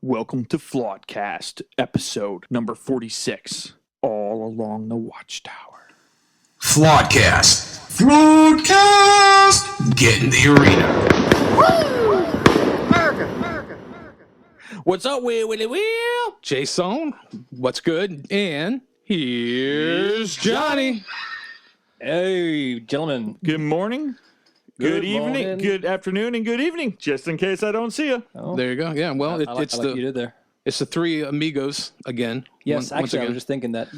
Welcome to Flawedcast, episode number 46, All Along the Watchtower. Flawedcast. Flawedcast! Get in the arena. Woo! America. What's up, Willy Will? Jason, what's good? And here's Johnny. Hey, gentlemen. Good morning, good evening, morning. good afternoon, and good evening, just in case I don't see you. Oh, There you go. Yeah, well, I like you did there. it's the three amigos again. Yes, once actually, I again. was just thinking that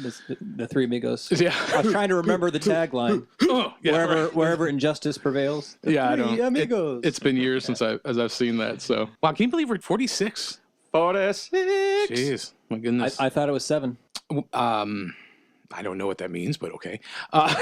the three amigos. Yeah. I was trying to remember the tagline. Oh, yeah, right. Wherever injustice prevails. The Yeah, I three don't. amigos. It's been years since I've seen that. So, wow, can you believe we're at 46? 46. Jeez, my goodness. I thought it was 7. I don't know what that means, but okay. I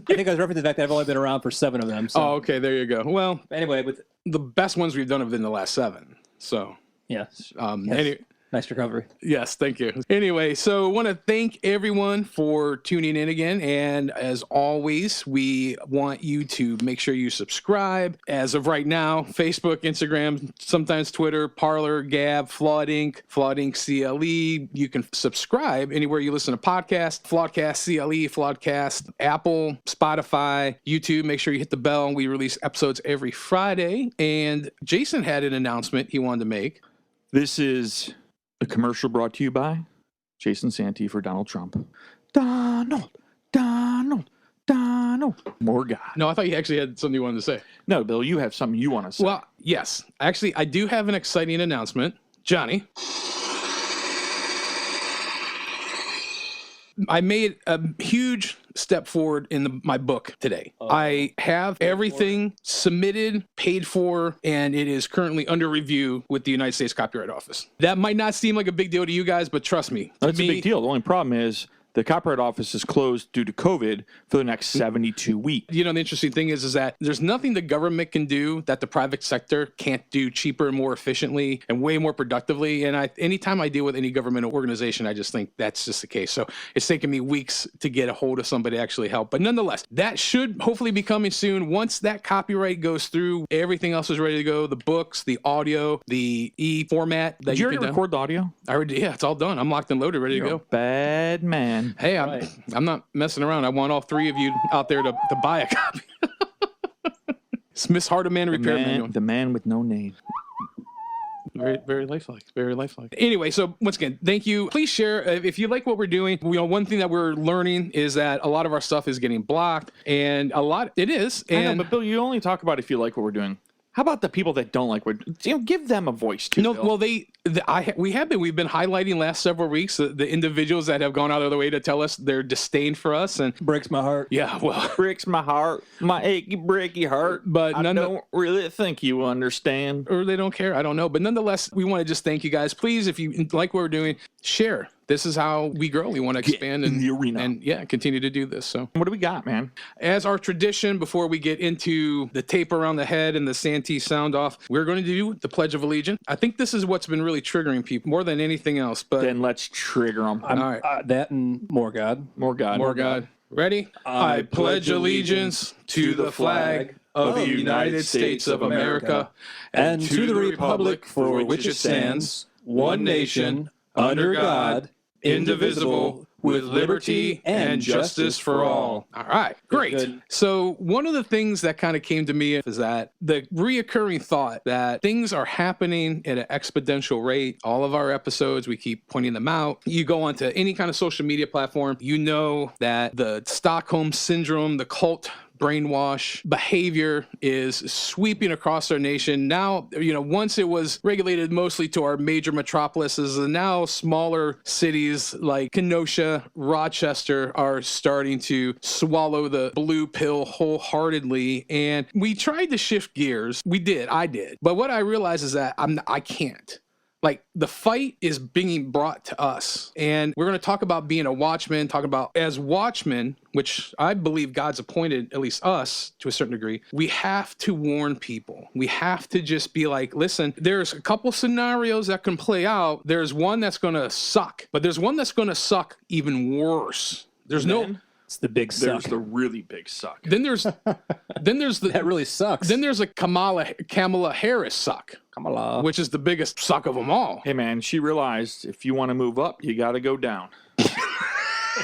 think I was referencing the fact that I've only been around for 7 of them. So. Oh, okay, there you go. Well, Anyway, but the best ones we've done have been the last 7. So, yes. yes. Nice recovery. Yes, thank you. Anyway, so I want to thank everyone for tuning in again. And as always, we want you to make sure you subscribe. As of right now, Facebook, Instagram, sometimes Twitter, Parler, Gab, Flawed Inc., CLE. You can subscribe anywhere you listen to podcasts, Flawedcast CLE, Flawedcast, Apple, Spotify, YouTube. Make sure you hit the bell. We release episodes every Friday. And Jason had an announcement he wanted to make. This is a commercial brought to you by Jason Santee for Donald Trump. Donald. More God. No, I thought you actually had something you wanted to say. No, Bill, you have something you want to say. Well, yes. Actually, I do have an exciting announcement. Johnny, I made a huge step forward in my book today. I have everything submitted, paid for, and it is currently under review with the United States Copyright Office. That might not seem like a big deal to you guys, but trust me. That's a big deal. The only problem is the Copyright Office is closed due to COVID for the next 72 weeks. You know, the interesting thing is that there's nothing the government can do that the private sector can't do cheaper and more efficiently and way more productively. And anytime I deal with any government organization, I just think that's just the case. So it's taken me weeks to get a hold of somebody to actually help. But nonetheless, that should hopefully be coming soon. Once that copyright goes through, everything else is ready to go. The books, the audio, the e-format. Did you already record the audio? I already, yeah, it's all done. I'm locked and loaded, ready to go. Bad man. Hey, I'm not messing around. I want all three of you out there to buy a copy. It's Miss Hardeman Repair Manual. The man with no name. Very, very lifelike. Very lifelike. Anyway, so once again, thank you. Please share if you like what we're doing. You know, one thing that we're learning is that a lot of our stuff is getting blocked, and it is. And I know, but Bill, you only talk about if you like what we're doing. How about the people that don't like what? Give them a voice too. No, Bill. well, we've been highlighting last several weeks the individuals that have gone out of their way to tell us their disdain for us, and Breaks my heart. yeah, well, breaks my heart, my achy breaky heart. But I don't really think you understand. or they don't care. I don't know. But nonetheless, we want to just thank you guys. Please, if you like what we're doing, share. This is how we grow. We want to expand in the arena. and continue to do this. So What do we got, man? as our tradition, before we get into the tape around the head and the Santee sound off, we're going to do the Pledge of Allegiance. I think this is what's been really triggering people more than anything else. But Then let's trigger them. all right, That and more God. More God. more God. Ready? I pledge allegiance to the flag of the United States of America and to the republic for which it stands, one nation, under God, indivisible, with liberty and justice for all. All right, great. Good. So one of the things that kind of came to me is that the reoccurring thought that things are happening at an exponential rate. All of our episodes, we keep pointing them out. You go onto any kind of social media platform, you know that the Stockholm Syndrome, the cult brainwash behavior is sweeping across our nation. Now, you know, once it was regulated mostly to our major metropolises, and now smaller cities like Kenosha, Rochester are starting to swallow the blue pill wholeheartedly. And we tried to shift gears. I did. But what I realized is that I can't. Like, the fight is being brought to us. And we're going to talk about being a watchman, talk about as watchmen, which I believe God's appointed, at least us, to a certain degree. We have to warn people. We have to just be like, listen, there's a couple scenarios that can play out. There's one that's going to suck, but there's one that's going to suck even worse. There's no... It's the big There's suck. the really big suck. Then there's the That really sucks. then there's a Kamala Harris suck, Kamala. which is the biggest suck of them all. Hey, man, she realized if you want to move up, you got to go down.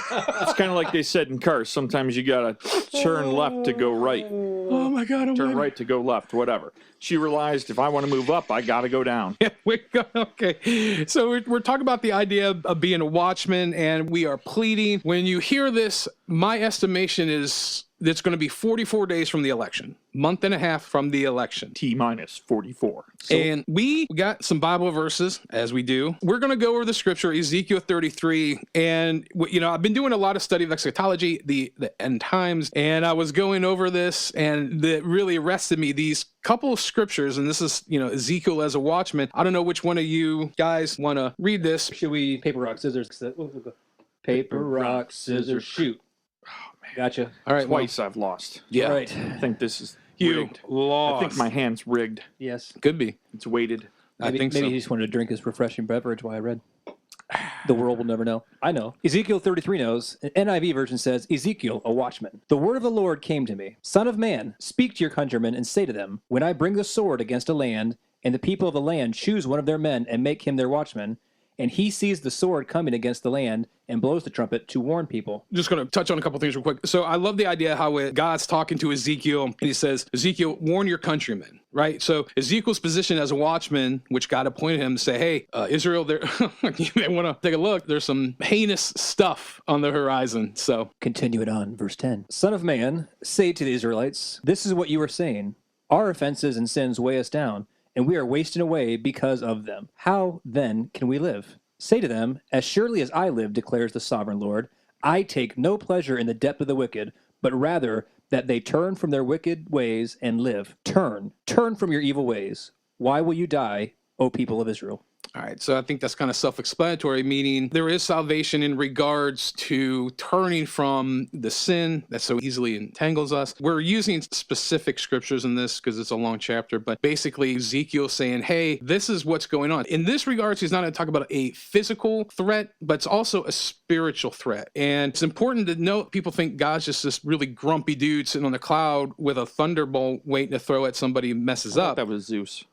It's kind of like they said in cars. Sometimes you got to turn left to go right. Oh my God! Turn right to go left, whatever. She realized if I want to move up, I got to go down. Yeah, okay. So we're talking about the idea of being a watchman, and we are pleading. When you hear this, my estimation is it's going to be 44 days from the election, month and a half from the election. T minus 44. So, And we got some Bible verses, as we do. We're going to go over the scripture, Ezekiel 33. And, I've been doing a lot of study of eschatology, the end times, and I was going over this, and that really arrested me. These couple of scriptures, and this is, Ezekiel as a watchman. I don't know which one of you guys want to read this. Should we paper, rock, scissors? Paper, rock, scissors, shoot. Gotcha. All right. twice I've lost. Yeah. Right. I think this is You rigged. lost. I think my hand's rigged. Yes. Could be. It's weighted. I think maybe so. he just wanted to drink his refreshing beverage while I read. The world will never know. I know. Ezekiel 33 knows. An NIV version says, Ezekiel, a watchman. The word of the Lord came to me. Son of man, speak to your countrymen and say to them, when I bring the sword against a land, and the people of the land choose one of their men and make him their watchman, and he sees the sword coming against the land and blows the trumpet to warn people. Just going to touch on a couple things real quick. So I love the idea how God's talking to Ezekiel, and he says, Ezekiel, warn your countrymen, right? So Ezekiel's position as a watchman, which God appointed him to say, hey, Israel, there, you may want to take a look. There's some heinous stuff on the horizon. So Continue it on, verse 10. Son of man, say to the Israelites, this is what you are saying. Our offenses and sins weigh us down, and we are wasting away because of them. How, then, can we live? Say to them, as surely as I live, declares the sovereign Lord, I take no pleasure in the death of the wicked, but rather that they turn from their wicked ways and live. Turn from your evil ways. Why will you die, O people of Israel? all right, so I think that's kind of self-explanatory, meaning there is salvation in regards to turning from the sin that so easily entangles us. We're using specific scriptures in this because it's a long chapter, but basically Ezekiel saying, hey, this is what's going on. In this regards, he's not going to talk about a physical threat, but it's also a spiritual threat. And it's important to note, people think God's just this really grumpy dude sitting on the cloud with a thunderbolt waiting to throw at somebody who messes up. That was Zeus.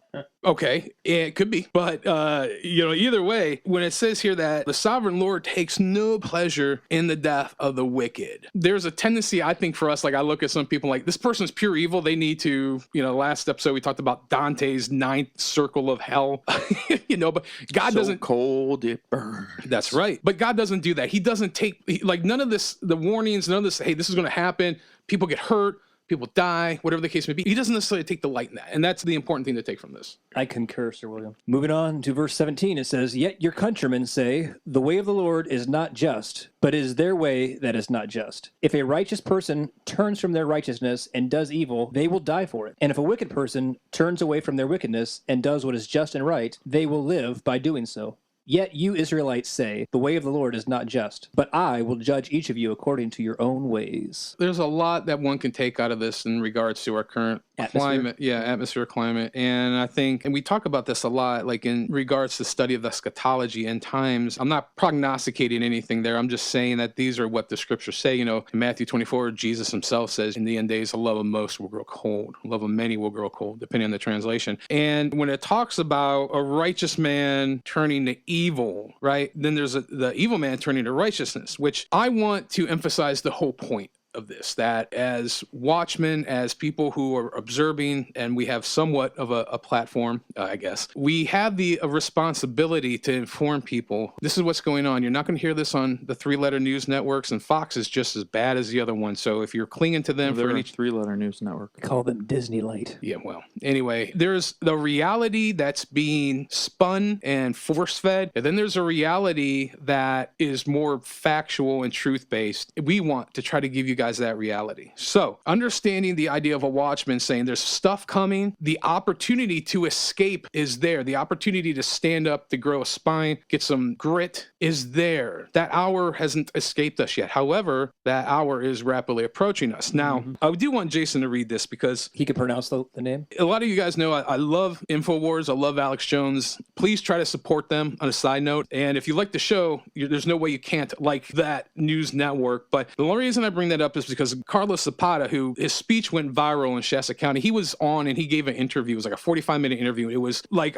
Okay, it could be. But, either way, when it says here that the sovereign Lord takes no pleasure in the death of the wicked, there's a tendency, I think, for us, like I look at some people like, this person's pure evil. They need to, last episode we talked about Dante's ninth circle of hell, but God So doesn't. cold it burns. That's right. But God doesn't do that. He doesn't take, none of this, the warnings, none of this, hey, this is going to happen. People get hurt. People die, whatever the case may be. He doesn't necessarily take delight in that. And that's the important thing to take from this. I concur, Sir William. Moving on to verse 17, it says, Yet your countrymen say, the way of the Lord is not just, but is their way that is not just. If a righteous person turns from their righteousness and does evil, they will die for it. And if a wicked person turns away from their wickedness and does what is just and right, they will live by doing so. Yet you Israelites say, the way of the Lord is not just, but I will judge each of you according to your own ways. There's a lot that one can take out of this in regards to our current climate. Yeah, atmosphere, climate. And I think, and we talk about this a lot, like in regards to study of eschatology and times. I'm not prognosticating anything there. I'm just saying that these are what the scriptures say. In Matthew 24, Jesus himself says, in the end days, the love of most will grow cold. The love of many will grow cold, depending on the translation. And when it talks about a righteous man turning to evil, right? Then there's the evil man turning to righteousness, which I want to emphasize the whole point of this, that as watchmen, as people who are observing, and we have somewhat of a platform, I guess, we have the responsibility to inform people. This is what's going on. You're not going to hear this on the three-letter news networks, and Fox is just as bad as the other one. So if you're clinging to them They're for any a three-letter news network. Call them Disney Light. Yeah, well, anyway, there's the reality that's being spun and force-fed, and then there's a reality that is more factual and truth-based. We want to try to give you guys guys that reality. So understanding the idea of a watchman saying there's stuff coming, the opportunity to escape is there. The opportunity to stand up, to grow a spine, get some grit is there. That hour hasn't escaped us yet. However, that hour is rapidly approaching us. Now, I do want Jason to read this because He could pronounce the name. a lot of you guys know I love InfoWars. I love Alex Jones. Please try to support them on a side note. And if you like the show, there's no way you can't like that news network. But the only reason I bring that up is because Carlos Zapata, who his speech went viral in Shasta County, he was on and he gave an interview. It was like a 45-minute interview. It was like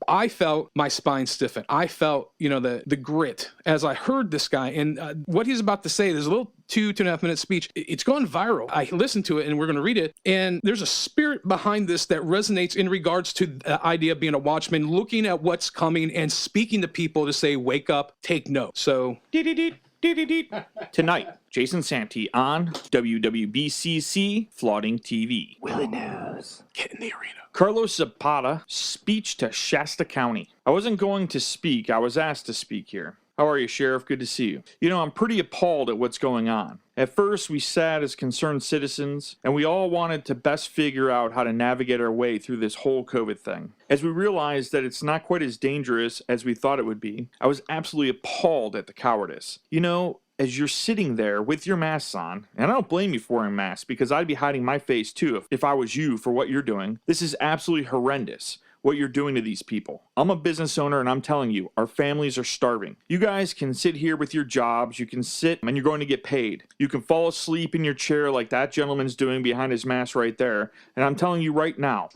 I felt my spine stiffen. I felt, the grit as I heard this guy. And what he's about to say, there's a little 2.5 minute speech. It's gone viral. I listened to it and we're going to read it. And there's a spirit behind this that resonates in regards to the idea of being a watchman, looking at what's coming and speaking to people to say, wake up, take note. So Tonight, Jason Santee on WWBCC Flooding TV. Willie News. get in the arena. Carlos Zapata speech to Shasta County. I wasn't going to speak. I was asked to speak here. How are you, Sheriff? Good to see you. I'm pretty appalled at what's going on. At first, we sat as concerned citizens, and we all wanted to best figure out how to navigate our way through this whole COVID thing. As we realized that it's not quite as dangerous as we thought it would be, I was absolutely appalled at the cowardice. As you're sitting there with your masks on, and I don't blame you for wearing masks because I'd be hiding my face too if I was you for what you're doing. This is absolutely horrendous. What you're doing to these people. I'm a business owner and I'm telling you, our families are starving. You guys can sit here with your jobs, you can sit and you're going to get paid. You can fall asleep in your chair like that gentleman's doing behind his mask right there. And I'm telling you right now,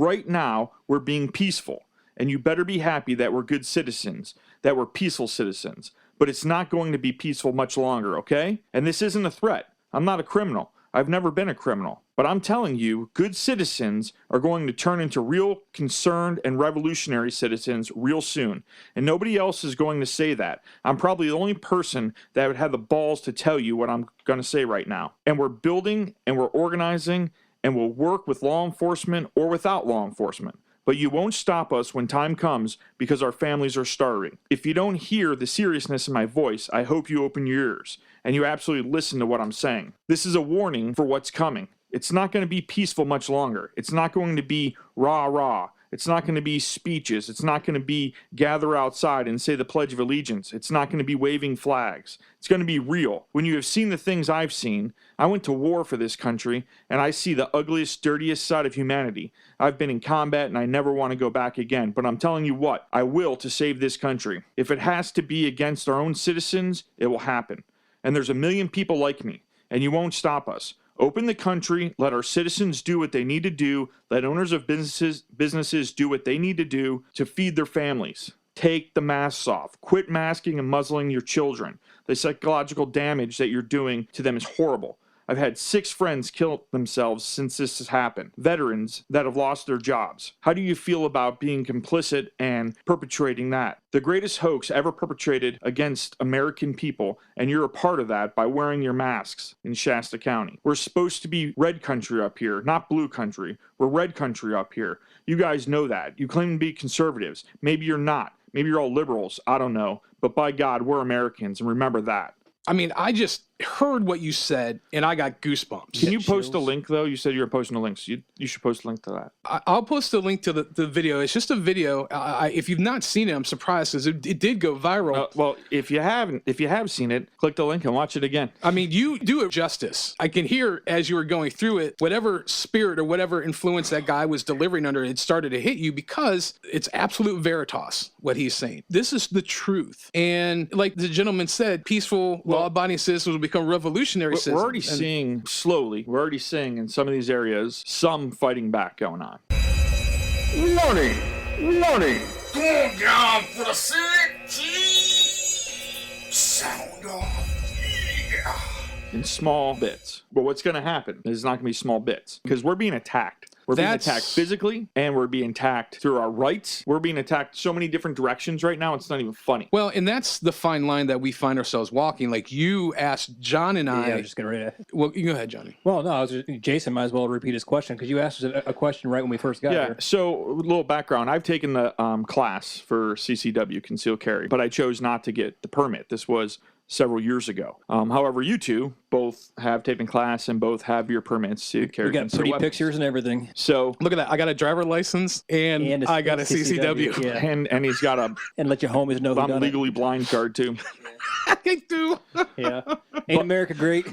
we're being peaceful. And you better be happy that we're good citizens, that we're peaceful citizens. But it's not going to be peaceful much longer, okay? And this isn't a threat. I'm not a criminal. I've never been a criminal. But I'm telling you, good citizens are going to turn into real concerned and revolutionary citizens real soon. And nobody else is going to say that. I'm probably the only person that would have the balls to tell you what I'm going to say right now. And we're building and we're organizing and we'll work with law enforcement or without law enforcement. But you won't stop us when time comes because our families are starving. If you don't hear the seriousness in my voice, I hope you open your ears and you absolutely listen to what I'm saying. This is a warning for what's coming. It's not going to be peaceful much longer. It's not going to be rah-rah. It's not going to be speeches. It's not going to be gather outside and say the Pledge of Allegiance. It's not going to be waving flags. It's going to be real. When you have seen the things I've seen, I went to war for this country, and I see the ugliest, dirtiest side of humanity. I've been in combat, and I never want to go back again. But I'm telling you what, I will to save this country. If it has to be against our own citizens, it will happen. And there's a million people like me, and you won't stop us. Open the country, let our citizens do what they need to do, let owners of businesses do what they need to do to feed their families. Take the masks off. Quit masking and muzzling your children. The psychological damage that you're doing to them is horrible. I've had 6 friends kill themselves since this has happened. Veterans that have lost their jobs. How do you feel about being complicit and perpetrating that? The greatest hoax ever perpetrated against American people, and you're a part of that by wearing your masks in Shasta County. We're supposed to be red country up here, not blue country. We're red country up here. You guys know that. You claim to be conservatives. Maybe you're not. Maybe you're all liberals. I don't know. But by God, we're Americans, and remember that. I mean, I just heard what you said, and I got goosebumps. Can you post a link, though? You said you were posting a link, so you should post a link to that. I'll post a link to the video. It's just a video. If you've not seen it, I'm surprised because it did go viral. Well, if you have seen it, click the link and watch it again. I mean, you do it justice. I can hear as you were going through it, whatever spirit or whatever influence that guy was delivering under, it started to hit you because it's absolute veritas, what he's saying. This is the truth. And like the gentleman said, peaceful, law-abiding citizens will become revolutionary citizens. We're already seeing slowly, in some of these areas, some fighting back going on. Warning! Warning! Going down for the city. Sound off. Yeah. In small bits. But what's going to happen is not going to be small bits because we're being attacked. We're being attacked physically, and we're being attacked through our rights. We're being attacked so many different directions right now, it's not even funny. Well, and that's the fine line that we find ourselves walking. Like you asked John and I. Yeah, I'm just going to read it. Well, you go ahead, Johnny. Well, no, Jason might as well repeat his question because you asked us a question right when we first got here. So a little background. I've taken the class for CCW, concealed carry, but I chose not to get the permit. This was several years ago. However, you two both have taken class and both have your permits to carry. We got concealed pretty weapons. pictures and everything. So Look at that. I got a driver license and I got a CCW. Yeah. and he's got a And let your homies know who I'm done legally blind card too. I do. it. Yeah. Ain't America great?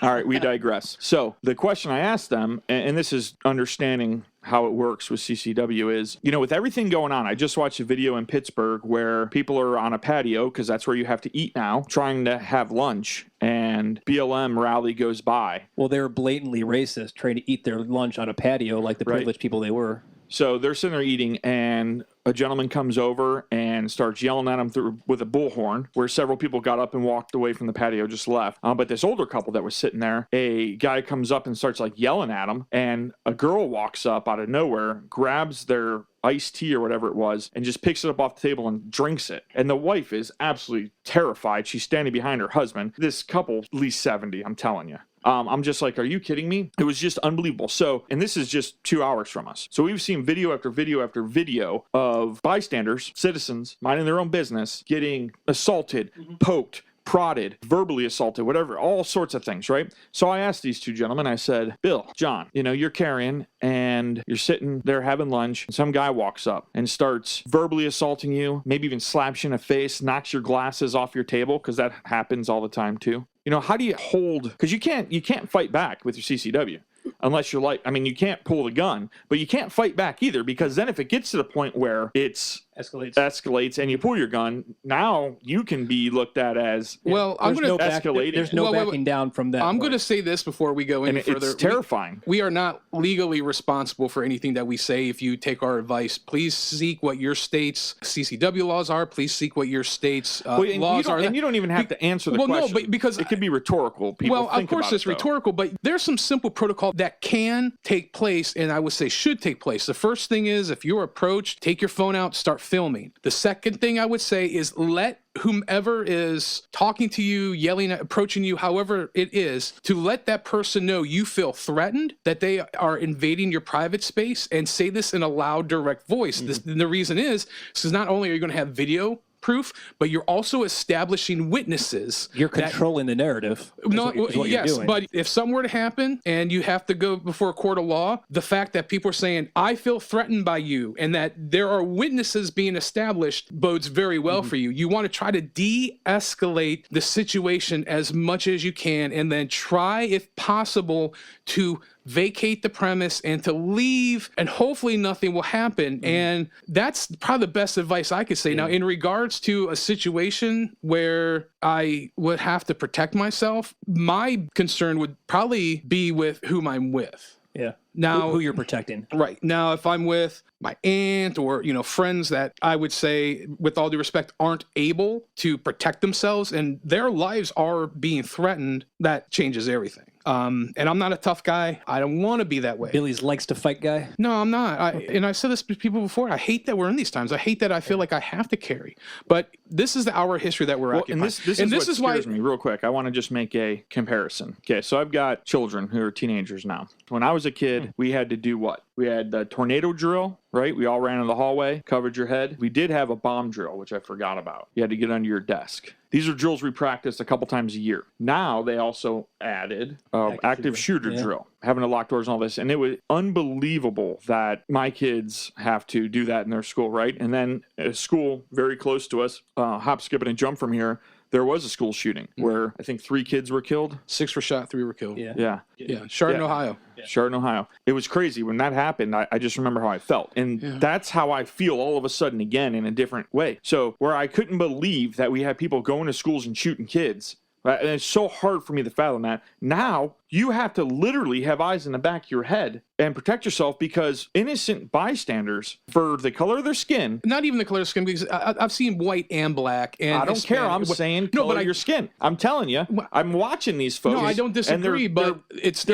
All right, we digress. So the question I asked them, and this is understanding how it works with CCW, is, with everything going on, I just watched a video in Pittsburgh where people are on a patio, because that's where you have to eat now, trying to have lunch, and BLM rally goes by. Well, they were blatantly racist, trying to eat their lunch on a patio like the Right. privileged people they were. So they're sitting there eating, and a gentleman comes over and starts yelling at him with a bullhorn, where several people got up and walked away from the patio, just left. But this older couple that was sitting there, a guy comes up and starts yelling at him, and a girl walks up out of nowhere, grabs their iced tea or whatever it was, and just picks it up off the table and drinks it. And the wife is absolutely terrified. She's standing behind her husband. This couple, at least 70, I'm telling you. I'm just like, are you kidding me? It was just unbelievable. So, and this is just 2 hours from us. So we've seen video after video after video of bystanders, citizens, minding their own business, getting assaulted, poked, prodded, verbally assaulted, whatever, all sorts of things, right? So I asked these two gentlemen, I said, Bill, John, you're carrying and you're sitting there having lunch, and some guy walks up and starts verbally assaulting you, maybe even slaps you in the face, knocks your glasses off your table, because that happens all the time too. How do you hold, because you can't fight back with your CCW. Unless you're you can't pull the gun, but you can't fight back either, because then if it gets to the point where it's escalates and you pull your gun, now you can be looked at as escalating. There's no backing down from that. I'm going to say this before we go any further. It's terrifying. We are not legally responsible for anything that we say. If you take our advice, please seek what your state's CCW laws are. Please seek what your state's laws are. And you don't even have to answer the question. No, but because it could be rhetorical. People think of course it's rhetorical, but there's some simple protocol that can take place, and I would say should take place. The first thing is, if you're approached, take your phone out, start filming. The second thing I would say is let whomever is talking to you, yelling, approaching you, however it is, to let that person know you feel threatened, that they are invading your private space, and say this in a loud, direct voice. And the reason is not only are you going to have video proof, but you're also establishing witnesses. You're controlling the narrative. Yes, but if something were to happen and you have to go before a court of law, the fact that people are saying, I feel threatened by you, and that there are witnesses being established bodes very well for you. You want to try to de-escalate the situation as much as you can, and then try, if possible, to vacate the premise and to leave, and hopefully nothing will happen. And that's probably the best advice I could say. Now, in regards to a situation where I would have to protect myself, my concern would probably be with whom I'm with. Yeah. Now, who you're protecting. Right. Now, if I'm with my aunt or, friends that I would say, with all due respect, aren't able to protect themselves and their lives are being threatened, that changes everything. And I'm not a tough guy. I don't want to be that way. Billy's likes to fight guy? No, I'm not. And I said this to people before. I hate that we're in these times. I hate that I feel like I have to carry. But this is the hour history that we're occupying. And this is what scares me. Real quick, I want to just make a comparison. Okay, so I've got children who are teenagers now. When I was a kid, we had to do what? We had the tornado drill, right? We all ran in the hallway, covered your head. We did have a bomb drill, which I forgot about. You had to get under your desk. These are drills we practiced a couple times a year. Now they also added active shooter drill, having to lock doors and all this. And it was unbelievable that my kids have to do that in their school, right? And then a school very close to us, hop, skip, and jump from here, there was a school shooting where I think 3 kids were killed. 6 were shot, 3 were killed. Yeah. Chardon, Ohio. Chardon, Ohio. It was crazy. When that happened, I just remember how I felt. And that's how I feel all of a sudden again in a different way. So where I couldn't believe that we had people going to schools and shooting kids. And it's so hard for me to fathom that. Now you have to literally have eyes in the back of your head and protect yourself, because innocent bystanders, for the color of their skin. Not even the color of skin, because I've seen white and black. And I don't care. I'm saying color of your skin. I'm telling you. I'm watching these folks. No, I don't disagree, but it's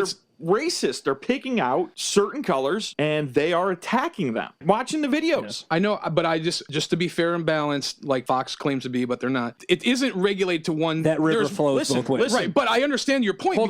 racist. They're picking out certain colors and they are attacking them. Watching the videos. I know, but I just to be fair and balanced, like Fox claims to be, but they're not. It isn't regulated to one. That river flows both ways. Right, but I understand your point.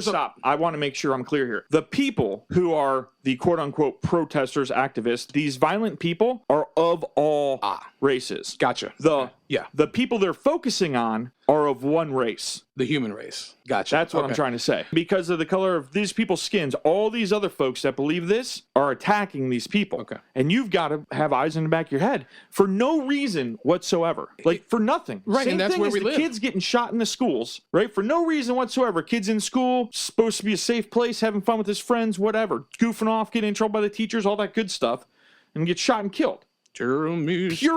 Stop. I want to make sure I'm clear here. The people who are the quote-unquote protesters, activists, these violent people are of all races. Gotcha. The people they're focusing on are of one race. The human race. Gotcha. That's what I'm trying to say. Because of the color of these people's skins, all these other folks that believe this are attacking these people. Okay. And you've got to have eyes in the back of your head for no reason whatsoever. Like, for nothing. Right, Same and that's thing where as we the live. kids getting shot in the schools, right? For no reason whatsoever. Kids in school, supposed to be a safe place, having fun with his friends, whatever. Goofing off, getting in trouble by the teachers, all that good stuff. And get shot and killed. Pure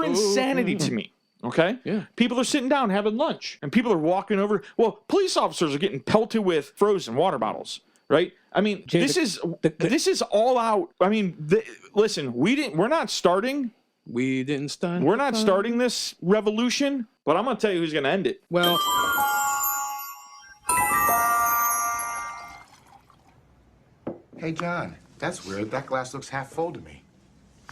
insanity to me. Okay? Yeah. People are sitting down having lunch, and people are walking over. Well, police officers are getting pelted with frozen water bottles, right? I mean, Jay, this is all out. I mean, listen, we're not starting. We didn't start. We're not starting this revolution, but I'm going to tell you who's going to end it. Well, Hey, John, that's weird. That glass looks half full to me.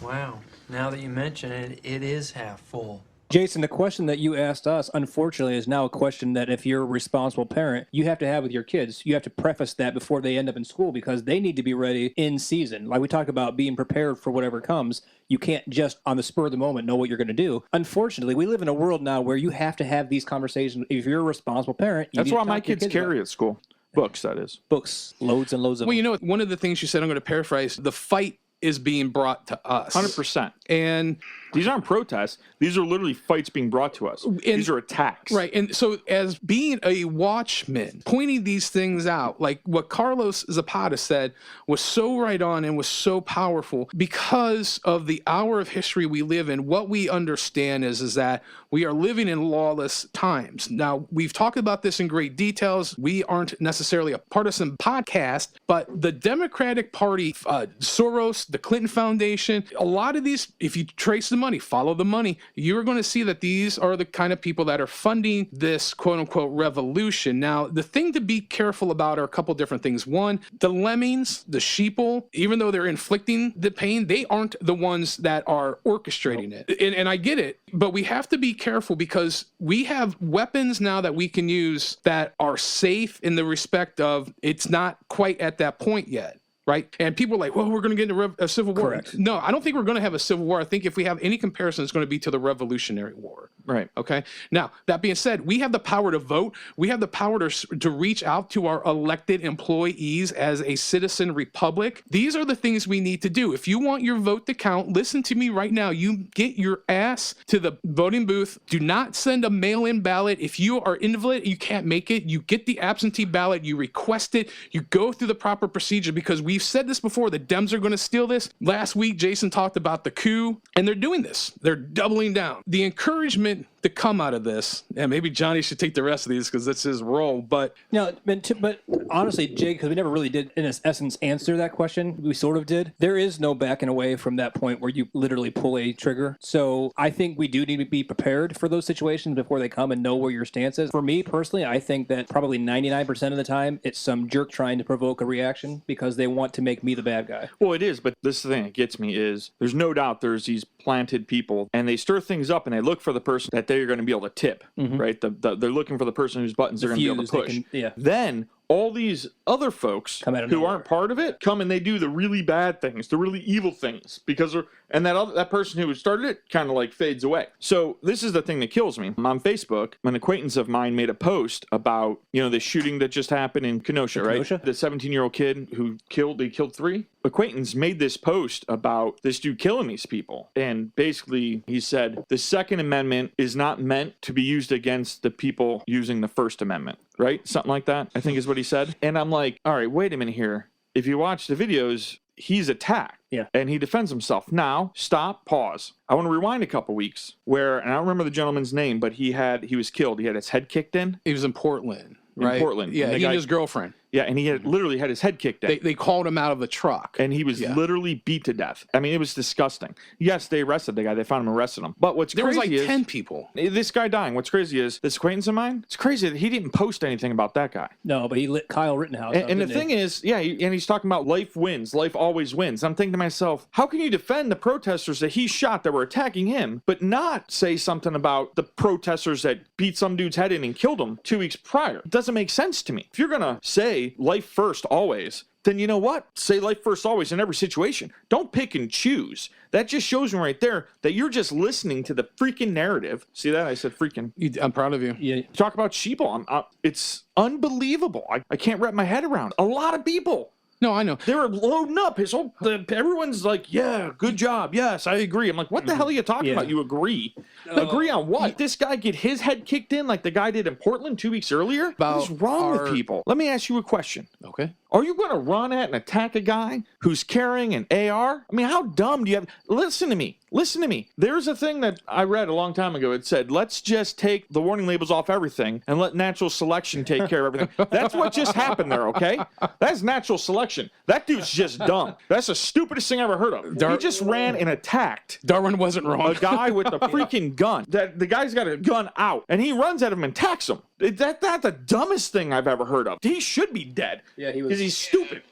Wow. Now that you mention it, it is half full. Jason, the question that you asked us, unfortunately, is now a question that if you're a responsible parent, you have to have with your kids. You have to preface that before they end up in school because they need to be ready in season. Like we talk about being prepared for whatever comes. You can't just on the spur of the moment know what you're going to do. Unfortunately, we live in a world now where you have to have these conversations. If you're a responsible parent, you That's need why to my talk to your kids carry at school. Books, that is. books, loads and loads of well, them. you know, one of the things you said, I'm going to paraphrase, the fight is being brought to us. 100%. And These aren't protests. These are literally fights being brought to us. These are attacks. right. And so as being a watchman, pointing these things out, like what Carlos Zapata said was so right on and was so powerful because of the hour of history we live in. What we understand is that we are living in lawless times. Now, we've talked about this in great details. We aren't necessarily a partisan podcast, but the Democratic Party, Soros, the Clinton Foundation, a lot of these, if you trace the money, follow the money, you're going to see that these are the kind of people that are funding this quote-unquote revolution. Now, the thing to be careful about are a couple different things. One, the lemmings, the sheeple, even though they're inflicting the pain, they aren't the ones that are orchestrating it. And I get it, but we have to be careful because we have weapons now that we can use that are safe in the respect of it's not quite at that point yet. Right. And people are like, well, we're going to get into a civil war. Correct. No, I don't think we're going to have a civil war. I think if we have any comparison, it's going to be to the Revolutionary War. Right. Okay. Now, that being said, we have the power to vote. We have the power to reach out to our elected employees as a citizen republic. These are the things we need to do. If you want your vote to count, listen to me right now. You get your ass to the voting booth. Do not send a mail-in ballot. If you are invalid, you can't make it. You get the absentee ballot. You request it. You go through the proper procedure because we've said this before. The Dems are going to steal this. Last week, Jason talked about the coup, and they're doing this. They're doubling down. The encouragement to come out of this, and maybe Johnny should take the rest of these because that's his role, but But honestly, Jake, because we never really did, in essence, answer that question. We sort of did. There is no backing away from that point where you literally pull a trigger. So I think we do need to be prepared for those situations before they come and know where your stance is. For me personally, I think that probably 99% of the time, it's some jerk trying to provoke a reaction because they want to make me the bad guy. Well, it is, but this is the thing that gets me is there's no doubt there's these planted people, and they stir things up, and they look for the person that they're going to be able to tip, right? They're looking for the person whose buttons they're going to be able to push. Then all these other folks who aren't part of it come and they do the really bad things, the really evil things, because that person who started it kind of like fades away. So this is the thing that kills me. On Facebook, an acquaintance of mine made a post about, the shooting that just happened in Kenosha, right? The 17-year-old kid who killed 3. Acquaintance made this post about this dude killing these people. And basically he said, the Second Amendment is not meant to be used against the people using the First Amendment, right? Something like that, I think is what he said. And I'm like, all right, wait a minute here. If you watch the videos, he's attacked. Yeah. And he defends himself. Now, stop, pause. I want to rewind a couple weeks where, and I don't remember the gentleman's name, but he was killed. He had his head kicked in. he was in Portland, right? In Portland. Yeah, And the he guy- and his girlfriend. Yeah, and he had literally had his head kicked in. They called him out of the truck. And he was literally beat to death. I mean, it was disgusting. Yes, they arrested the guy. They found him, arrested him. But what's There was crazy like is 10 people. this guy dying. What's crazy is this acquaintance of mine. It's crazy that he didn't post anything about that guy. No, but he lit Kyle Rittenhouse. And the thing is, and he's talking about life wins. Life always wins. I'm thinking to myself, how can you defend the protesters that he shot that were attacking him, but not say something about the protesters that beat some dude's head in and killed him 2 weeks prior? It doesn't make sense to me. If you're going to say life first always, then you know what? Say life first always in every situation. Don't pick and choose. That just shows me right there that you're just listening to the freaking narrative. See that? I said freaking. I'm proud of you. Yeah. Talk about sheeple. It's unbelievable. I can't wrap my head around. A lot of people. No, I know. They were loading up. Everyone's like, yeah, good job. Yes, I agree. I'm like, what the hell are you talking about? You agree? Agree on what? This guy get his head kicked in like the guy did in Portland 2 weeks earlier? What is wrong with people? Let me ask you a question. Okay. Are you going to run at and attack a guy who's carrying an AR? I mean, how dumb do you have? Listen to me. Listen to me. There's a thing that I read a long time ago. It said, let's just take the warning labels off everything and let natural selection take care of everything. That's what just happened there, okay? That's natural selection. That dude's just dumb. That's the stupidest thing I ever heard of. He just ran and attacked Darwin wasn't wrong. a guy with a freaking gun. That the guy's got a gun out, and he runs at him and attacks him. That's the dumbest thing I've ever heard of. He should be dead. Yeah, he was. Because he's stupid.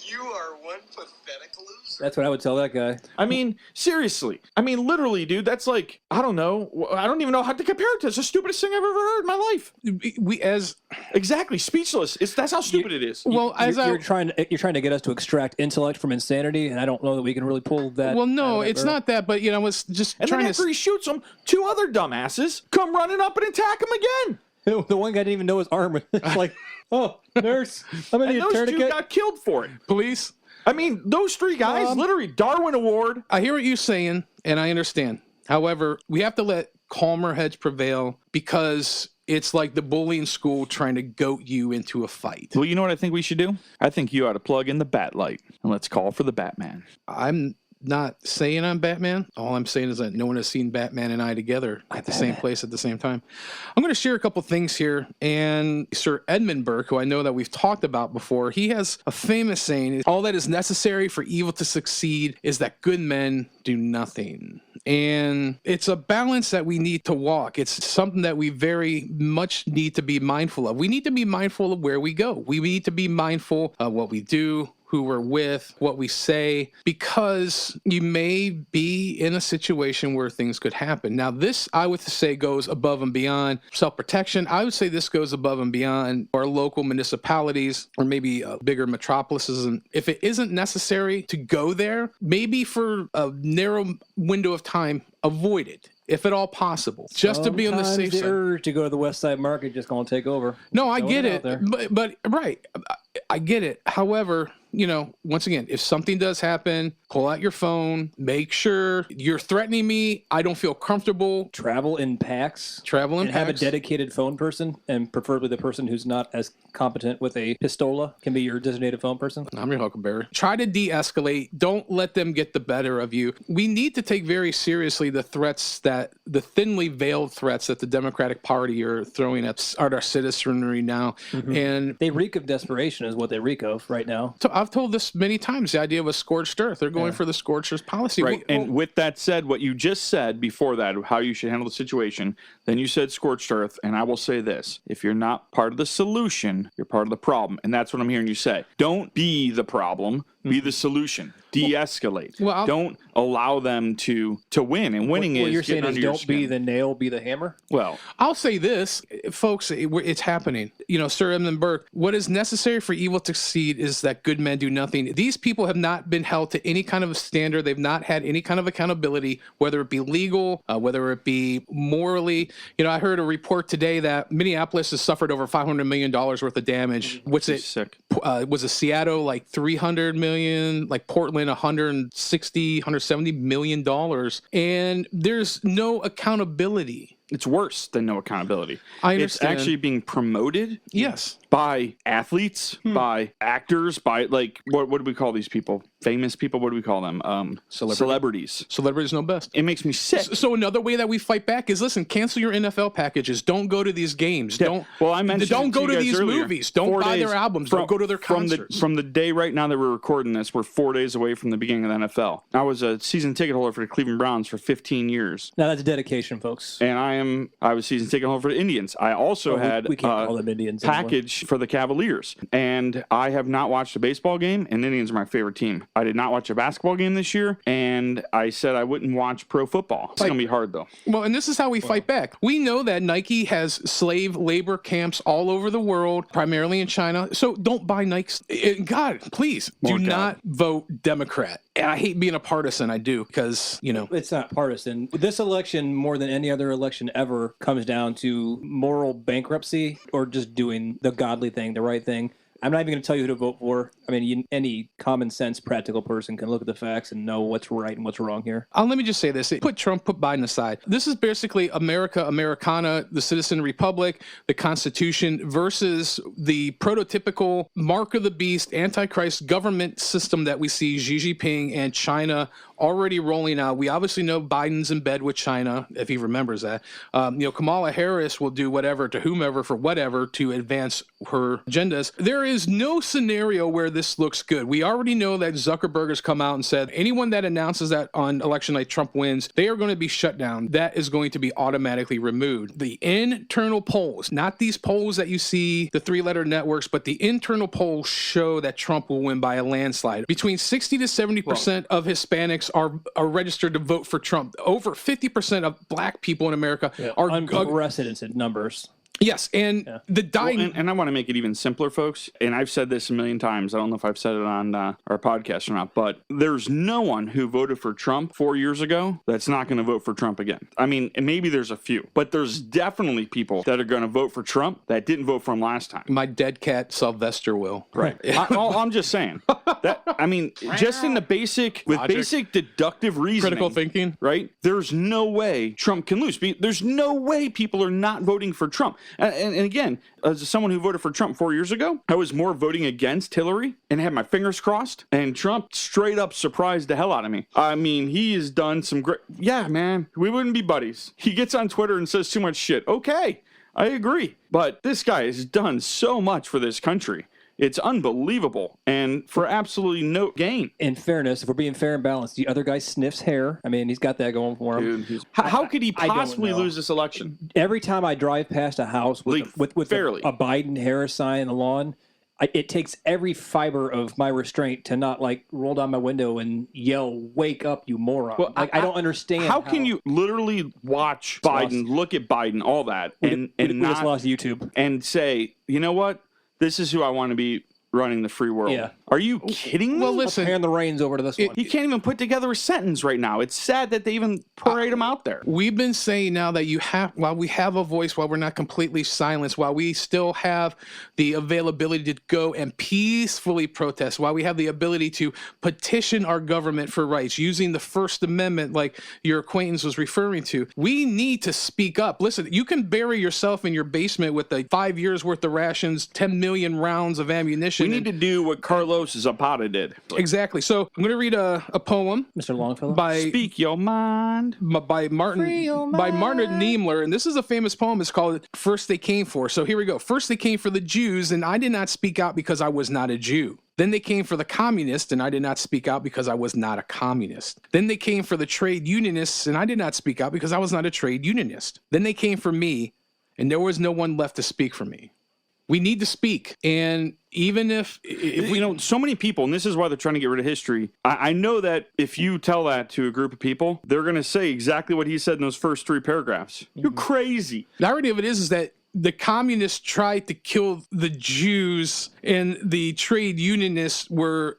You are one pathetic loser. That's what I would tell that guy. I mean, seriously. I mean, literally, dude, that's like, I don't know. I don't even know how to compare it to. It's the stupidest thing I've ever heard in my life. Exactly. Speechless. That's how stupid it is. Well, You're trying to get us to extract intellect from insanity, and I don't know that we can really pull that. Well, no, it's not that, but I was just and trying then after he shoots him, two other dumbasses come running up and attack him again. The one guy didn't even know his arm. It's like, oh, nurse, I'm gonna need a And those two tourniquet. got killed for it. police. I mean, those three guys, literally Darwin Award. I hear what you're saying, and I understand. However, we have to let calmer heads prevail because it's like the bullying school trying to goat you into a fight. Well, you know what I think we should do? I think you ought to plug in the bat light, and let's call for the Batman. I'm not saying I'm Batman. All I'm saying is that no one has seen Batman and I together at the same place at the same time. I'm going to share a couple things here. And Sir Edmund Burke, who I know that we've talked about before, he has a famous saying, all that is necessary for evil to succeed is that good men do nothing. And it's a balance that we need to walk. It's something that we very much need to be mindful of. We need to be mindful of where we go. We need to be mindful of what we do, who we're with, what we say, because you may be in a situation where things could happen. Now, this, I would say, goes above and beyond self-protection. I would say this goes above and beyond our local municipalities or maybe bigger metropolises. And if it isn't necessary to go there, maybe for a narrow window of time, avoid it. If at all possible, just to be on the safe side. The urge to go to the West Side Market just going to take over. No, I get it, but right, I get it. However, once again, if something does happen, pull out your phone, make sure you're threatening me. I don't feel comfortable. Travel in packs. And have a dedicated phone person, and preferably the person who's not as competent with a pistola can be your designated phone person. I'm your huckleberry. Try to de-escalate. Don't let them get the better of you. We need to take very seriously the thinly veiled threats that the Democratic Party are throwing at our citizenry now. Mm-hmm. And they reek of desperation is what they reek of right now. So I've told this many times, the idea of a scorched earth. They're going for the scorched earth policy. Right. And with that said, what you just said before that, how you should handle the situation, then you said scorched earth. And I will say this, if you're not part of the solution, you're part of the problem. And that's what I'm hearing you say. Don't be the problem, be the solution. De-escalate. Well, don't allow them to win. And winning is you're saying getting under don't your skin. be the nail, be the hammer? Well, I'll say this, folks, it's happening. Sir Edmund Burke, what is necessary for evil to succeed is that good men do nothing. These people have not been held to any kind of a standard. They've not had any kind of accountability, whether it be legal, whether it be morally. I heard a report today that Minneapolis has suffered over $500 million worth of damage. What's it? Sick. Was it Seattle like 300 million, like Portland 170 million dollars, and there's no accountability. It's worse than no accountability. I understand. It's actually being promoted. Yes. By athletes, by actors, by what do we call these people? Famous people? What do we call them? Celebrities. Celebrities know best. It makes me sick. So another way that we fight back is, listen, cancel your NFL packages. Don't go to these games. Yeah. Don't go to these movies. Don't buy their albums. Don't go to their concerts. From the day right now that we're recording this, we're 4 days away from the beginning of the NFL. I was a season ticket holder for the Cleveland Browns for 15 years. Now that's dedication, folks. And I was season ticket holder for the Indians. I also had we can't call them Indians package pitch for the Cavaliers. And I have not watched a baseball game, and Indians are my favorite team. I did not watch a basketball game this year, and I said I wouldn't watch pro football. It's going to be hard, though. Well, and this is how we fight back. We know that Nike has slave labor camps all over the world, primarily in China. So don't buy Nikes. God, please do not vote Democrat. And I hate being a partisan. I do, because, you know. It's not partisan. This election, more than any other election ever, comes down to moral bankruptcy or just doing the godly thing, the right thing. I'm not even going to tell you who to vote for. I mean, any common sense, practical person can look at the facts and know what's right and what's wrong here. Let me just say this. Put Trump, put Biden aside. This is basically America, Americana, the citizen republic, the Constitution versus the prototypical mark of the beast, Antichrist government system that we see Xi Jinping and China already rolling out. We obviously know Biden's in bed with China, if he remembers that. Kamala Harris will do whatever to whomever for whatever to advance her agendas. There is no scenario where this looks good. We already know that Zuckerberg has come out and said anyone that announces that on election night Trump wins, they are going to be shut down. That is going to be automatically removed. The internal polls, not these polls that you see, the three-letter networks, but the internal polls show that Trump will win by a landslide. Between 60 to 70% of Hispanics are registered to vote for Trump. Over 50% of black people in America are unprecedented numbers. Yes, and the dying... Well, and I want to make it even simpler, folks, and I've said this a million times. I don't know if I've said it on our podcast or not, but there's no one who voted for Trump 4 years ago that's not going to vote for Trump again. I mean, maybe there's a few, but there's definitely people that are going to vote for Trump that didn't vote for him last time. My dead cat, Sylvester, will. Right. I'm just saying. Just in the basic deductive reasoning. Critical thinking. Right? There's no way Trump can lose. There's no way people are not voting for Trump. And again, as someone who voted for Trump 4 years ago, I was more voting against Hillary and had my fingers crossed. And Trump straight up surprised the hell out of me. I mean, he has done some great... Yeah, man, we wouldn't be buddies. He gets on Twitter and says too much shit. Okay, I agree. But this guy has done so much for this country. It's unbelievable, and for absolutely no gain. In fairness, if we're being fair and balanced, the other guy sniffs hair. I mean, he's got that going for him. Dude, how could he possibly lose this election? Every time I drive past a house with a Biden-Harris sign on the lawn, it takes every fiber of my restraint to not roll down my window and yell, "Wake up, you moron!" Well, I don't understand. How can you literally watch Biden, look at Biden, all that, and not just lost YouTube and say, you know what? This is who I want to be running the free world. Yeah. Are you kidding me? Well, listen. Hand the reins over to this one. He can't even put together a sentence right now. It's sad that they even parade him out there. We've been saying now that while we have a voice, while we're not completely silenced, while we still have the availability to go and peacefully protest, while we have the ability to petition our government for rights using the First Amendment like your acquaintance was referring to, we need to speak up. Listen, you can bury yourself in your basement with 5 years worth of rations, 10 million rounds of ammunition. We need to do what Carlos Zapata did. Exactly. So I'm going to read a poem. Mr. Longfellow? Speak your mind. By Martin Niemöller. And this is a famous poem. It's called First They Came For. So here we go. First they came for the Jews, and I did not speak out because I was not a Jew. Then they came for the communists, and I did not speak out because I was not a communist. Then they came for the trade unionists, and I did not speak out because I was not a trade unionist. Then they came for me, and there was no one left to speak for me. We need to speak. And even if we so many people, and this is why they're trying to get rid of history. I know that if you tell that to a group of people, they're going to say exactly what he said in those first 3 paragraphs. You're crazy. The irony of it is that the communists tried to kill the Jews, and the trade unionists were,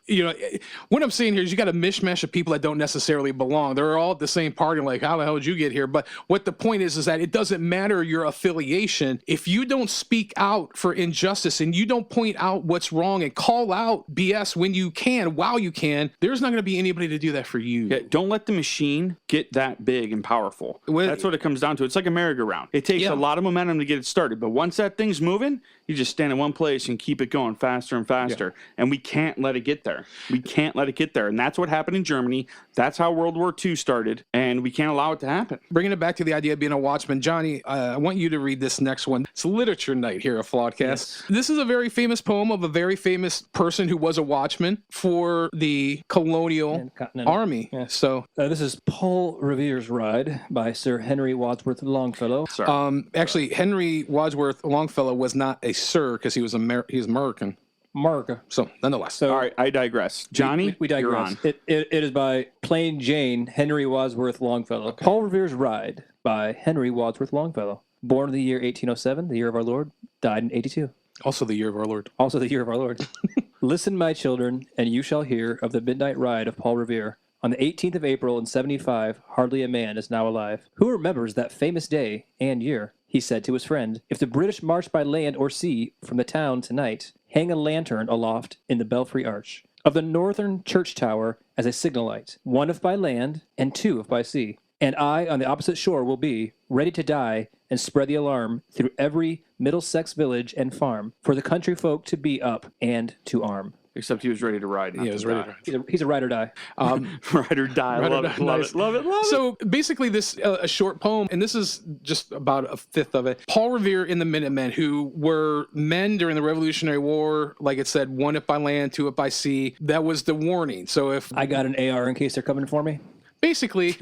what I'm saying here is you got a mishmash of people that don't necessarily belong. They're all at the same party, like, how the hell did you get here? But what the point is that it doesn't matter your affiliation. If you don't speak out for injustice and you don't point out what's wrong and call out BS when you can, while you can, there's not going to be anybody to do that for you. Yeah, don't let the machine get that big and powerful. That's what it comes down to. It's like a merry-go-round. It takes a lot of momentum to get it started. But once that thing's moving, you just stand in one place and keep it going faster and faster. Yeah. And we can't let it get there. We can't let it get there. And that's what happened in Germany. That's how World War II started. And we can't allow it to happen. Bringing it back to the idea of being a watchman, Johnny, I want you to read this next one. It's literature night here at Flawedcast. Yes. This is a very famous poem of a very famous person who was a watchman for the colonial army. Yeah. So this is Paul Revere's Ride by Sir Henry Wadsworth Longfellow. Actually, Henry Wadsworth Longfellow was not a sir because he was American. America. So, nonetheless. So All right, I digress. Johnny, we digress. you're on. It is by plain Jane Henry Wadsworth Longfellow. Paul Revere's Ride by Henry Wadsworth Longfellow. Born in the year 1807, the year of our Lord, died in 82. Also the year of our Lord. Also the year of our Lord. Listen, my children, and you shall hear of the midnight ride of Paul Revere. On the 18th of April in 75, hardly a man is now alive. Who remembers that famous day and year? He said to his friend, if the British march by land or sea from the town tonight, hang a lantern aloft in the belfry arch of the northern church tower as a signal light, one if by land and two if by sea. And I on the opposite shore will be, ready to die and spread the alarm through every Middlesex village and farm, for the country folk to be up and to arm. Except he was ready to ride. Yeah, he was ready to ride. He's a ride or die. Ride or die. Ride or Love die. it. Love Nice. it. Love it. Love it. So basically, this a short poem, and this is just about a fifth of it. Paul Revere and the Minutemen, who were men during the Revolutionary War, like it said, one if by land, two if by sea. That was the warning. So if I got an AR in case they're coming for me. basically,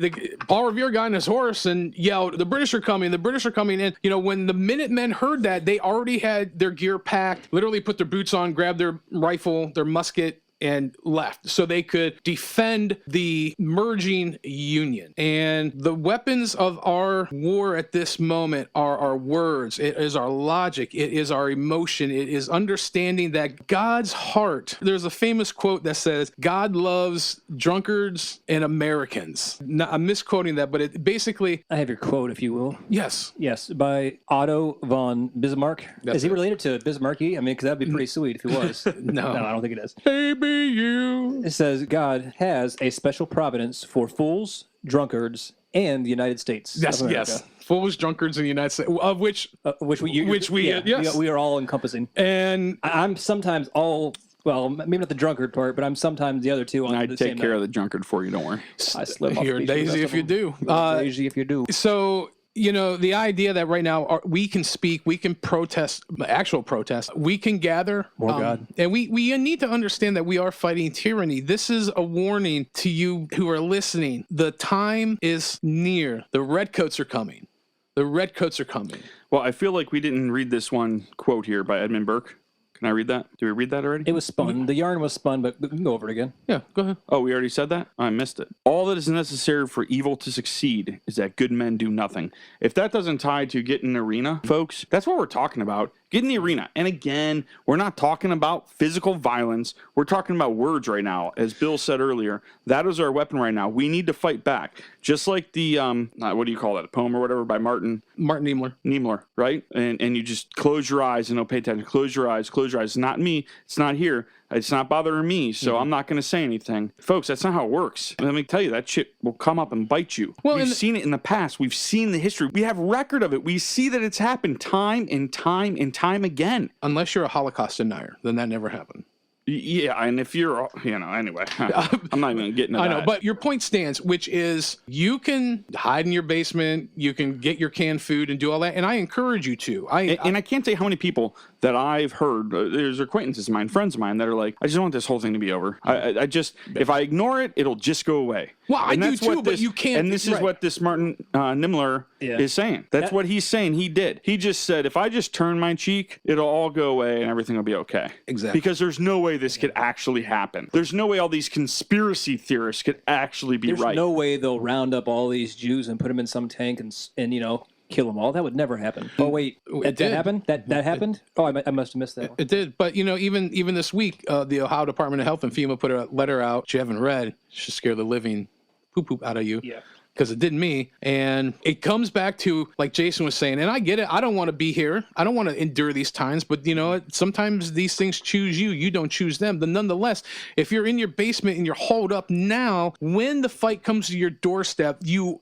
Paul Revere got on his horse and yelled, the British are coming, the British are coming in. You know, when the Minutemen heard that, they already had their gear packed, literally put their boots on, grabbed their rifle, their musket, and left so they could defend the merging Union. And the weapons of our war at this moment are our words. It is our logic. It is our emotion. It is understanding that God's heart. There's a famous quote that says, God loves drunkards and Americans. Now, I'm misquoting that, but it basically... I have your quote, if you will. Yes. Yes, by Otto von Bismarck. That's is he it. related to Bismarcky? I mean, because that'd be pretty sweet if he was. No. No, I don't think it is. Baby, you. It says God has a special providence for fools, drunkards, and the United States. Yes, of America. yes. Fools, drunkards in the United States, of which we are all encompassing. and I'm sometimes all, well, maybe not the drunkard part, but I'm sometimes the other two on I'd the take same care night. of the drunkard for you. Don't worry. I slip off you're the beach with the daisy rest if you of them. do. Daisy if you do. So, you know, the idea that right now we can speak, we can protest, actual protest, we can gather. More God. And we need to understand that we are fighting tyranny. This is a warning to you who are listening. The time is near. The redcoats are coming. The redcoats are coming. Well, I feel like we didn't read this one quote here by Edmund Burke. Can I read that? Did we read that already? It was spun. The yarn was spun, but we can go over it again. Yeah, go ahead. Oh, we already said that? I missed it. All that is necessary for evil to succeed is that good men do nothing. If that doesn't tie to get in the arena, folks, that's what we're talking about. Get in the arena. And again, we're not talking about physical violence. We're talking about words right now. As Bill said earlier, that is our weapon right now. We need to fight back. Just like the, what do you call that, a poem or whatever by Martin Niemöller, right? And you just close your eyes and don't pay attention. Close your eyes, close your eyes. It's not me. It's not here. It's not bothering me, so I'm not going to say anything. Folks, that's not how it works. Let me tell you, that shit will come up and bite you. Well, We've seen it in the past. We've seen the history. We have record of it. We see that it's happened time and time and time again. Unless you're a Holocaust denier, then that never happened. Yeah, and if you're, anyway, I'm not even getting to I that. know, but your point stands, which is you can hide in your basement, you can get your canned food and do all that, and I encourage you to. And I can't say how many people that I've heard, there's acquaintances of mine, friends of mine, that are like, I just want this whole thing to be over. I just, if I ignore it, it'll just go away. Well, I And do that's too, what but this- you can't. And this is right. what this Martin Niemöller is saying. That's what he's saying he did. He just said, if I just turn my cheek, it'll all go away and everything will be okay. Exactly. Because there's no way this could actually happen. There's no way all these conspiracy theorists could actually be There's right. no way they'll round up all these Jews and put them in some tank and you know, kill them all. That would never happen. Oh, wait. That did. happened? That happened? Oh, I must have missed that one. It did, but you know, even this week, the Ohio Department of Health and FEMA put a letter out, which you haven't read, should scare the living poop out of you. Yeah. Because it didn't me. And it comes back to, like Jason was saying, and I get it. I don't want to be here. I don't want to endure these times. But, you know, sometimes these things choose you. You don't choose them. But nonetheless, if you're in your basement and you're holed up now, when the fight comes to your doorstep, you'll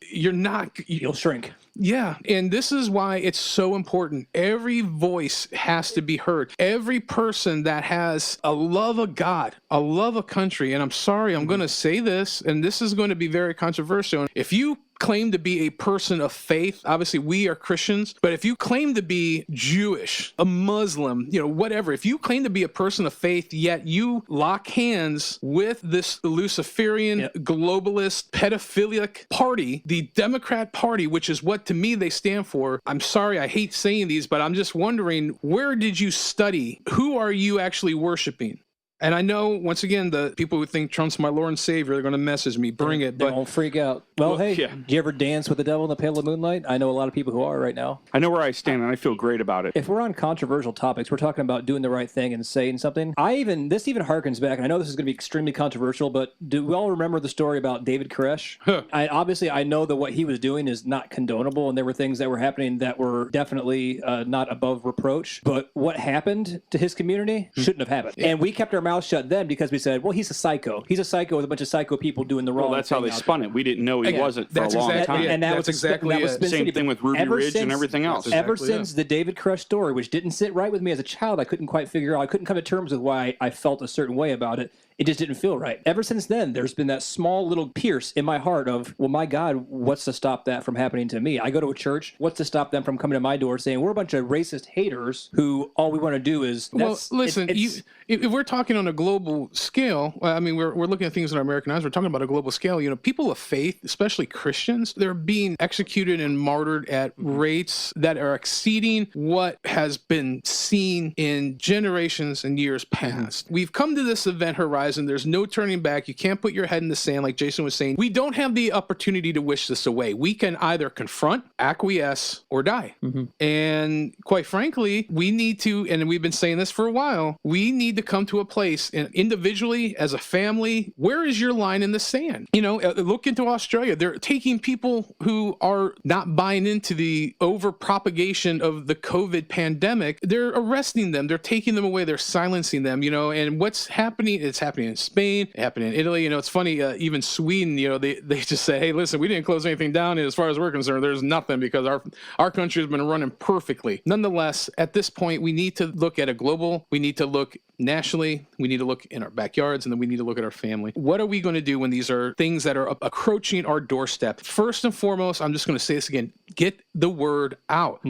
shrink. Yeah, and this is why it's so important. Every voice has to be heard. Every person that has a love of God, a love of country, and I'm sorry, I'm going to say this, and this is going to be very controversial. If you claim to be a person of faith, obviously we are Christians, but if you claim to be Jewish, a Muslim, whatever, if you claim to be a person of faith, yet you lock hands with this Luciferian, globalist, pedophilic party, the Democrat Party, which is what to me they stand for. I'm sorry, I hate saying these, but I'm just wondering, where did you study? Who are you actually worshiping? And I know, once again, the people who think Trump's my Lord and Savior, they're going to message me, bring it. But don't freak out. Well, hey, do you ever dance with the devil in the pale of moonlight? I know a lot of people who are right now. I know where I stand, and I feel great about it. If we're on controversial topics, we're talking about doing the right thing and saying something. This even harkens back, and I know this is going to be extremely controversial, but do we all remember the story about David Koresh? I know that what he was doing is not condonable, and there were things that were happening that were definitely not above reproach. But what happened to his community shouldn't have happened. And we kept our mouths shut then because we said, well, he's a psycho. He's a psycho with a bunch of psycho people doing the wrong thing. Well, that's how they spun it. We didn't know he wasn't for a long time. And that was exactly the same thing with Ruby Ridge and everything else. Ever since the David Koresh story, which didn't sit right with me as a child, I couldn't quite figure out. I couldn't come to terms with why I felt a certain way about it. It just didn't feel right. Ever since then, there's been that small little pierce in my heart of, well, my God, what's to stop that from happening to me? I go to a church. What's to stop them from coming to my door saying, we're a bunch of racist haters who all we want to do is... Well, listen, if we're talking on a global scale, I mean, we're looking at things in our American eyes. We're talking about a global scale. People of faith, especially Christians, they're being executed and martyred at rates that are exceeding what has been seen in generations and years past. We've come to this event horizon. There's no turning back. You can't put your head in the sand, like Jason was saying. We don't have the opportunity to wish this away. We can either confront, acquiesce, or die. And quite frankly, we need to, and we've been saying this for a while, we need to come to a place, and individually, as a family, where is your line in the sand? Look into Australia. They're taking people who are not buying into the over-propagation of the COVID pandemic. They're arresting them. They're taking them away. They're silencing them, and what's happening? It's happening in Spain, it happened in Italy. It's funny, even Sweden, they just say, hey, listen, we didn't close anything down. And as far as we're concerned, there's nothing because our country has been running perfectly. Nonetheless, at this point, we need to look at a global, we need to look nationally, we need to look in our backyards, and then we need to look at our family. What are we going to do when these are things that are approaching our doorstep? First and foremost, I'm just going to say this again, get the word out.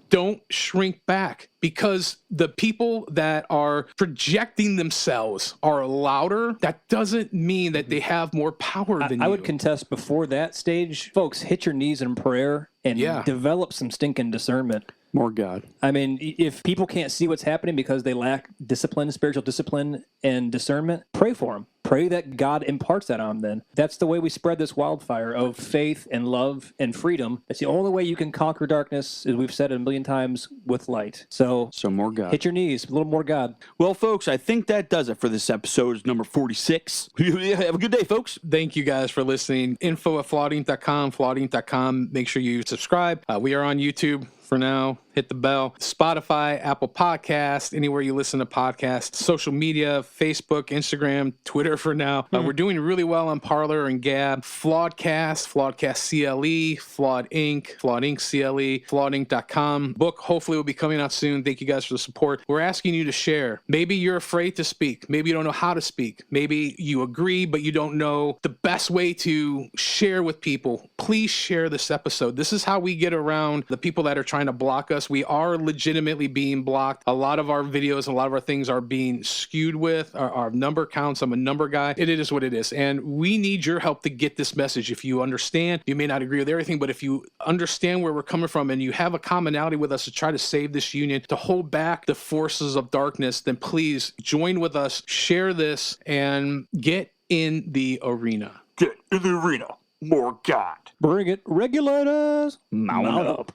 Don't shrink back, because the people that are projecting themselves are louder. That doesn't mean that they have more power than you. I would contest before that stage, folks, hit your knees in prayer and develop some stinking discernment. More God. I mean, if people can't see what's happening because they lack discipline, spiritual discipline, and discernment, pray for them. Pray that God imparts that on them. That's the way we spread this wildfire of faith and love and freedom. It's the only way you can conquer darkness, as we've said a million times, with light. So more God. Hit your knees. A little more God. Well, folks, I think that does it for this episode, number 46. Have a good day, folks. Thank you guys for listening. info@flawedinc.com, flawedinc.com. Make sure you subscribe. We are on YouTube for now. Hit the bell. Spotify, Apple Podcast, anywhere you listen to podcasts, social media, Facebook, Instagram, Twitter for now. We're doing really well on Parler and Gab. Flawedcast, Flawedcast CLE, Flawed Inc., Flawed Inc. CLE, flawedinc.com. Book hopefully will be coming out soon. Thank you guys for the support. We're asking you to share. Maybe you're afraid to speak. Maybe you don't know how to speak. Maybe you agree, but you don't know the best way to share with people. Please share this episode. This is how we get around the people that are trying to block us. We are legitimately being blocked. A lot of our videos, a lot of our things are being skewed with our number counts. I'm a number guy. It is what it is. And we need your help to get this message. If you understand, you may not agree with everything, but if you understand where we're coming from and you have a commonality with us to try to save this union, to hold back the forces of darkness, then please join with us, share this, and get in the arena. Get in the arena. More God. Bring it. Regulators. Mount up.